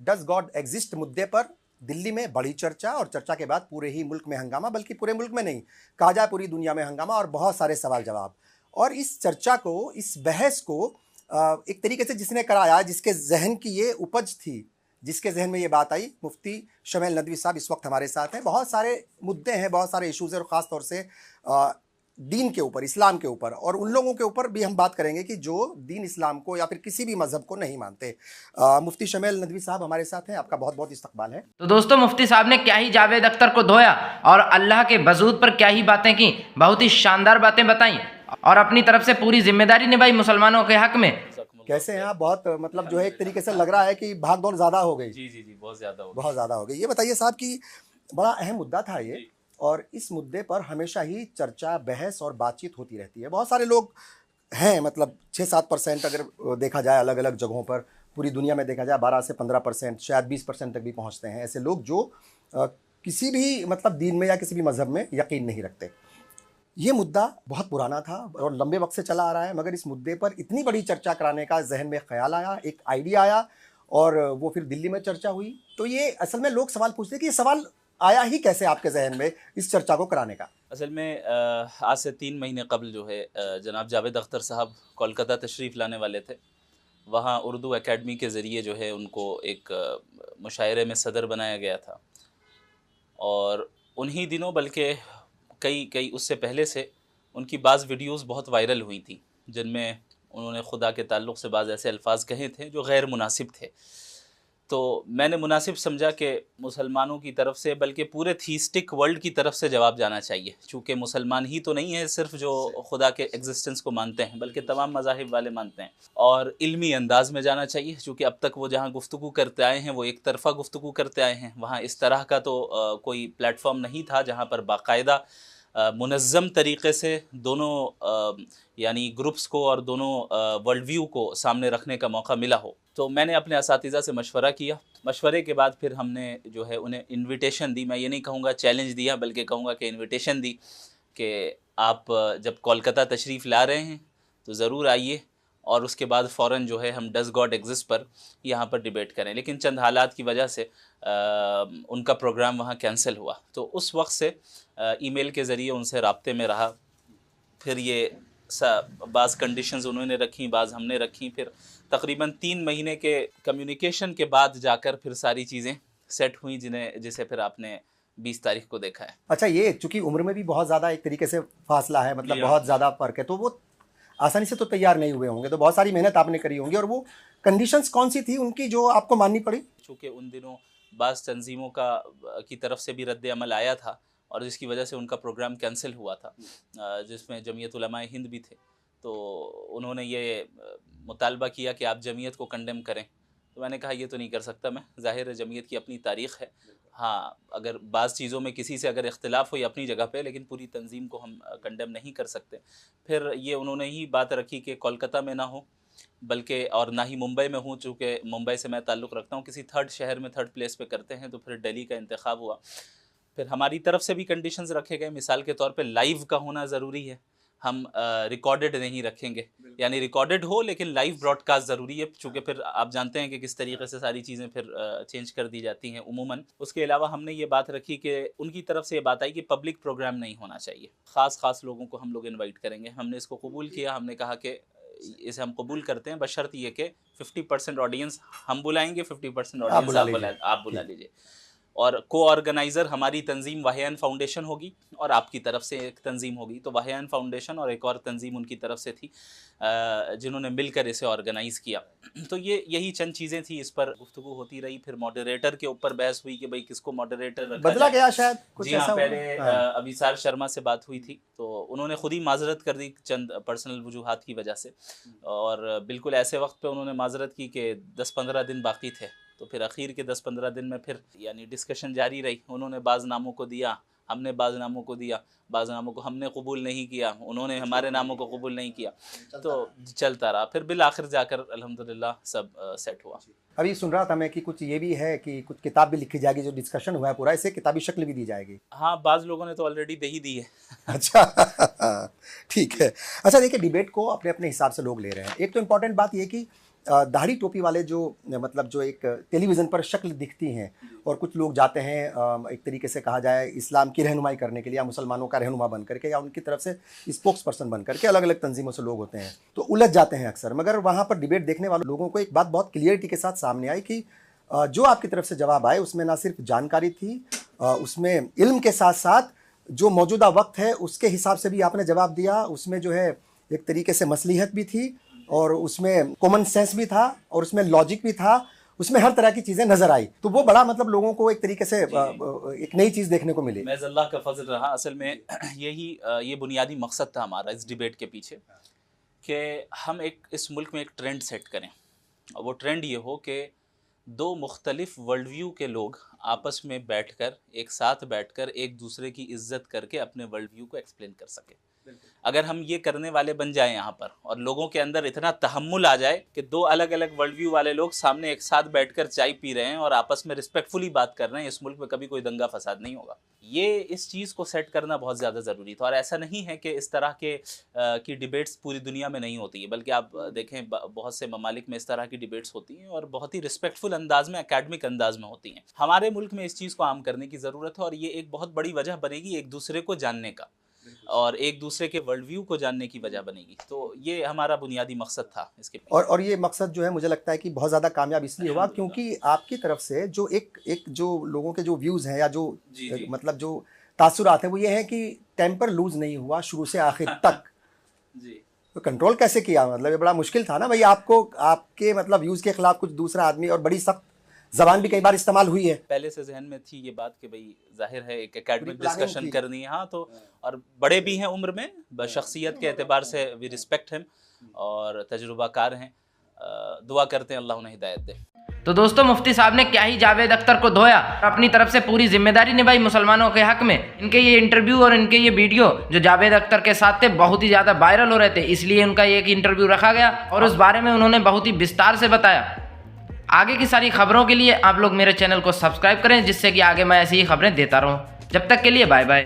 Does God exist मुद्दे पर दिल्ली में बड़ी चर्चा, और चर्चा के बाद पूरे ही मुल्क में हंगामा, बल्कि पूरे मुल्क में नहीं, कहा जाए पूरी दुनिया में हंगामा और बहुत सारे सवाल जवाब। और इस चर्चा को, इस बहस को एक तरीके से जिसने कराया, जिसके जहन की ये उपज थी, जिसके जहन में ये बात आई, मुफ्ती शमेल नदवी साहब इस वक्त हमारे साथ हैं। बहुत सारे मुद्दे हैं, बहुत सारे इश्यूज़ हैं, और ख़ास तौर से दीन के ऊपर, इस्लाम के ऊपर, और उन लोगों के ऊपर भी हम बात करेंगे कि जो दीन इस्लाम को या फिर किसी भी मज़हब को नहीं मानते। मुफ्ती शमेल नदवी साहब हमारे साथ हैं, आपका बहुत बहुत इस्तकबाल है। तो दोस्तों, मुफ्ती साहब ने क्या ही जावेद अख्तर को धोया और अल्लाह के वजूद पर क्या ही बातें की, बहुत ही शानदार बातें बताई और अपनी तरफ से पूरी जिम्मेदारी निभाई मुसलमानों के हक में। कैसे हैं आप? बहुत मतलब जो है एक तरीके से लग रहा है कि भाग दौड़ ज़्यादा हो गई। जी जी जी, बहुत ज़्यादा हो गई। ये बताइए साहब कि बड़ा अहम मुद्दा था ये, और इस मुद्दे पर हमेशा ही चर्चा, बहस और बातचीत होती रहती है। बहुत सारे लोग हैं, मतलब 6-7% अगर देखा जाए अलग अलग जगहों पर, पूरी दुनिया में देखा जाए 12 से 15%, शायद 20% तक भी पहुंचते हैं ऐसे लोग जो किसी भी मतलब दीन में या किसी भी मज़हब में यकीन नहीं रखते। ये मुद्दा बहुत पुराना था और लंबे वक्त से चला आ रहा है, मगर इस मुद्दे पर इतनी बड़ी चर्चा कराने का जहन में ख्याल आया, एक आइडिया आया, और वो फिर दिल्ली में चर्चा हुई। तो ये असल में लोग सवाल पूछते हैं कि ये सवाल आया ही कैसे आपके जहन में इस चर्चा को कराने का? असल में आज से 3 महीने कबल जो है जनाब जावेद अख्तर साहब कोलकाता तशरीफ़ लाने वाले थे। वहाँ उर्दू एकेडमी के ज़रिए जो है उनको एक मुशायरे में सदर बनाया गया था, और उन्हीं दिनों, बल्कि कई उससे पहले से उनकी बाज़ वीडियोस बहुत वायरल हुई थी, जिनमें उन्होंने खुदा के ताल्लुक़ से बाज़ ऐसे अल्फाज कहे थे जो गैर मुनासिब थे। तो मैंने मुनासिब समझा कि मुसलमानों की तरफ से, बल्कि पूरे थीस्टिक वर्ल्ड की तरफ से जवाब जाना चाहिए, चूँकि मुसलमान ही तो नहीं है सिर्फ जो खुदा के एग्जिस्टेंस को मानते हैं, बल्कि तमाम मज़ाहिब वाले मानते हैं। और इल्मी अंदाज़ में जाना चाहिए, चूँकि अब तक वो जहाँ गुफ्तगू करते आए हैं वो एक तरफ़ा गुफ्तगू करते आए हैं। वहाँ इस तरह का तो कोई प्लेटफॉर्म नहीं था जहाँ पर बाकायदा मुनज़्ज़म तरीक़े से दोनों यानी ग्रुप्स को और दोनों वर्ल्ड व्यू को सामने रखने का मौका मिला हो। तो मैंने अपने असातिज़ा से मशवरा किया। मशवरे के बाद फिर हमने जो है उन्हें इन्विटेशन दी। मैं ये नहीं कहूँगा चैलेंज दिया, बल्कि कहूँगा कि इन्विटेशन दी कि आप जब कोलकाता तशरीफ़ ला रहे हैं तो ज़रूर आइए, और उसके बाद फ़ौरन जो है हम डज़ गॉड एग्जिस्ट पर यहाँ पर डिबेट करें। लेकिन चंद हालात की वजह से उनका प्रोग्राम वहाँ कैंसिल हुआ। तो उस वक्त से ईमेल के ज़रिए उनसे राब्ते में रहा। फिर ये बाज़ कंडीशंस उन्होंने रखी, बाज़ हमने रखी। फिर तकरीबन 3 महीने के कम्युनिकेशन के बाद जाकर फिर सारी चीज़ें सेट हुई, जिसे फिर आपने 20 तारीख को देखा है। अच्छा, ये चूँकि उम्र में भी बहुत ज़्यादा एक तरीके से फासला है, मतलब बहुत ज़्यादा फ़र्क है, तो वो आसानी से तो तैयार नहीं हुए होंगे, तो बहुत सारी मेहनत आपने करी होंगी। और वो कंडीशंस कौन सी थी उनकी जो आपको माननी पड़ी? चूँकि उन दिनों बाज़ तंजीमों की तरफ से भी रद्द अमल आया था, और जिसकी वजह से उनका प्रोग्राम कैंसिल हुआ था, जिसमें जमीयत उलमाए हिंद भी थे। तो उन्होंने ये मुतालबा किया कि आप जमीयत को कंडेम करें। तो मैंने कहा ये तो नहीं कर सकता मैं, ज़ाहिर है जमीयत की अपनी तारीख़ है। हाँ, अगर बाज़ चीज़ों में किसी से अगर इख्तिलाफ़ हो अपनी जगह पे, लेकिन पूरी तंजीम को हम कंडेम नहीं कर सकते। फिर ये उन्होंने ही बात रखी कि कोलकाता में ना हो, बल्कि और ना ही मुंबई में हूँ, चूँकि मुंबई से मैं ताल्लुक़ रखता हूँ, किसी थर्ड शहर में, थर्ड प्लेस पे करते हैं। तो फिर दिल्ली का इंतखाब हुआ। फिर हमारी तरफ से भी कंडीशंस रखे गए। मिसाल के तौर पे लाइव का होना ज़रूरी है, हम रिकॉर्डेड नहीं रखेंगे, यानी रिकॉर्डेड हो लेकिन लाइव ब्रॉडकास्ट ज़रूरी है, चूँकि फिर आप जानते हैं कि किस तरीके से सारी चीज़ें फिर चेंज कर दी जाती हैं उमूमन। उसके अलावा हमने ये बात रखी कि उनकी तरफ से ये बात आई कि पब्लिक प्रोग्राम नहीं होना चाहिए, ख़ास लोगों को हम लोग इन्वाइट करेंगे। हमने इसको कबूल किया। हमने कहा कि इसे हम कबूल करते हैं, बशर्त ये कि 50% ऑडियंस हम बुलाएंगे, 50% ऑडियंस आप बुला लीजिए। और को ऑर्गेनाइज़र हमारी तंजीम वाहियान फाउंडेशन होगी, और आपकी तरफ से एक तंजीम होगी। तो वाहियान फाउंडेशन और एक और तंजीम उनकी तरफ से थी, जिन्होंने मिलकर इसे ऑर्गेनाइज़ किया। तो यही चंद चीज़ें थी। इस पर गुफ्तगू होती रही। फिर मॉडरेटर के ऊपर बहस हुई कि भाई किसको मॉडरेटर रखा बदला गया शायद कुछ जी हाँ, ऐसा। पहले अभिसार शर्मा से बात हुई थी, तो उन्होंने खुद ही माजरत कर दी चंद पर्सनल वजूहात की वजह से, और बिल्कुल ऐसे वक्त पे उन्होंने माजरत की कि 10-15 दिन बाकी थे। तो फिर आखिर के 10-15 दिन में फिर यानी डिस्कशन जारी रही। उन्होंने बाज़ नामों को दिया, हमने बाज़ नामों को दिया, बाज़ नामों को हमने कबूल नहीं किया, उन्होंने हमारे नामों को कबूल नहीं किया। तो चलता रहा। फिर बिल आखिर जाकर अल्हम्दुलिल्लाह सब सेट हुआ। अभी सुन रहा था मैं कि कुछ ये भी है कि कुछ किताब भी लिखी जाएगी, जो डिस्कशन हुआ है पूरा, इसे किताबी शक्ल भी दी जाएगी। हाँ, बाज़ लोगों ने तो ऑलरेडी दे ही दी है। अच्छा ठीक है। अच्छा देखिए, डिबेट को अपने अपने हिसाब से लोग ले रहे हैं। एक तो इम्पॉर्टेंट बात ये कि दाढ़ी टोपी वाले जो मतलब जो एक टेलीविज़न पर शक्ल दिखती हैं और कुछ लोग जाते हैं एक तरीके से कहा जाए इस्लाम की रहनुमाई करने के लिए या मुसलमानों का रहनुमा बन करके या उनकी तरफ से स्पोक्स पर्सन बन करके, अलग अलग तंजीमों से लोग होते हैं तो उलझ जाते हैं अक्सर। मगर वहाँ पर डिबेट देखने वाले लोगों को एक बात बहुत क्लियरिटी के साथ सामने आई कि जो आपकी तरफ से जवाब आए उसमें ना सिर्फ जानकारी थी, उसमें इल्म के साथ साथ जो मौजूदा वक्त है उसके हिसाब से भी आपने जवाब दिया। उसमें जो है एक तरीके से मसलिहत भी थी और उसमें कॉमन सेंस भी था और उसमें लॉजिक भी था, उसमें हर तरह की चीज़ें नज़र आई। तो वो बड़ा मतलब लोगों को एक तरीके से एक नई चीज़ देखने को मिली। मैं अल्लाह का फजल रहा, असल में ये बुनियादी मकसद था हमारा इस डिबेट के पीछे कि हम इस मुल्क में एक ट्रेंड सेट करें और वो ट्रेंड ये हो कि दो मुख्तलिफ वर्ल्ड व्यू के लोग आपस में बैठकर एक साथ बैठकर एक दूसरे की इज्जत करके अपने वर्ल्ड व्यू को एक्सप्लेन कर सके। अगर हम ये करने वाले बन जाएं यहाँ पर और लोगों के अंदर इतना तहम्मुल आ जाए कि दो अलग अलग वर्ल्ड व्यू वाले लोग सामने एक साथ बैठकर चाय पी रहे हैं और आपस में रिस्पेक्टफुली बात कर रहे हैं, इस मुल्क में कभी कोई दंगा फसाद नहीं होगा। ये इस चीज़ को सेट करना बहुत ज़्यादा ज़रूरी था और ऐसा नहीं है कि इस तरह के की डिबेट्स पूरी दुनिया में नहीं होती है, बल्कि आप देखें बहुत से ममालिक में इस तरह की डिबेट्स होती हैं और बहुत ही रिस्पेक्टफुल अंदाज में, एकेडमिक अंदाज में होती हैं। हमारे मुल्क में इस चीज़ को आम करने की ज़रूरत है और ये एक बहुत बड़ी वजह बनेगी एक दूसरे को जानने का और एक दूसरे के वर्ल्ड व्यू को जानने की वजह बनेगी। तो ये हमारा बुनियादी मकसद था इसके पीछे। और ये मकसद जो है मुझे लगता है कि बहुत ज़्यादा कामयाब इसलिए हुआ क्योंकि आपकी तरफ से जो एक जो लोगों के जो व्यूज़ हैं या जो मतलब जो तासुरात हैं वो ये है कि टेम्पर लूज नहीं हुआ शुरू से आखिर तक। जी, तो कंट्रोल कैसे किया? मतलब ये बड़ा मुश्किल था ना भाई, आपको आपके मतलब व्यूज़ के खिलाफ कुछ दूसरा आदमी, और बड़ी सख्त ज़बान भी कई बार इस्तेमाल हुई है। पहले से जहन में थी ये बात कि भाई जाहिर है एक एकेडमिक डिस्कशन करनी है। हाँ, तो और बड़े भी हैं उम्र में, शख्सियत के एतबार से वी रिस्पेक्ट हैं और तजुर्बाकार हैं। दुआ करते हैं अल्लाह उन्हें हिदायत दे। तो दोस्तों, मुफ्ती साहब ने क्या ही जावेद अख्तर को धोया, अपनी तरफ से पूरी जिम्मेदारी निभाई मुसलमानों के हक में। इनके ये इंटरव्यू और इनके ये वीडियो जो जावेद अख्तर के साथ थे बहुत ही ज़्यादा वायरल हो रहे थे, इसलिए उनका एक इंटरव्यू रखा गया और उस बारे में उन्होंने बहुत ही विस्तार से बताया। आगे की सारी खबरों के लिए आप लोग मेरे चैनल को सब्सक्राइब करें जिससे कि आगे मैं ऐसी ही खबरें देता रहूं। जब तक के लिए बाय बाय।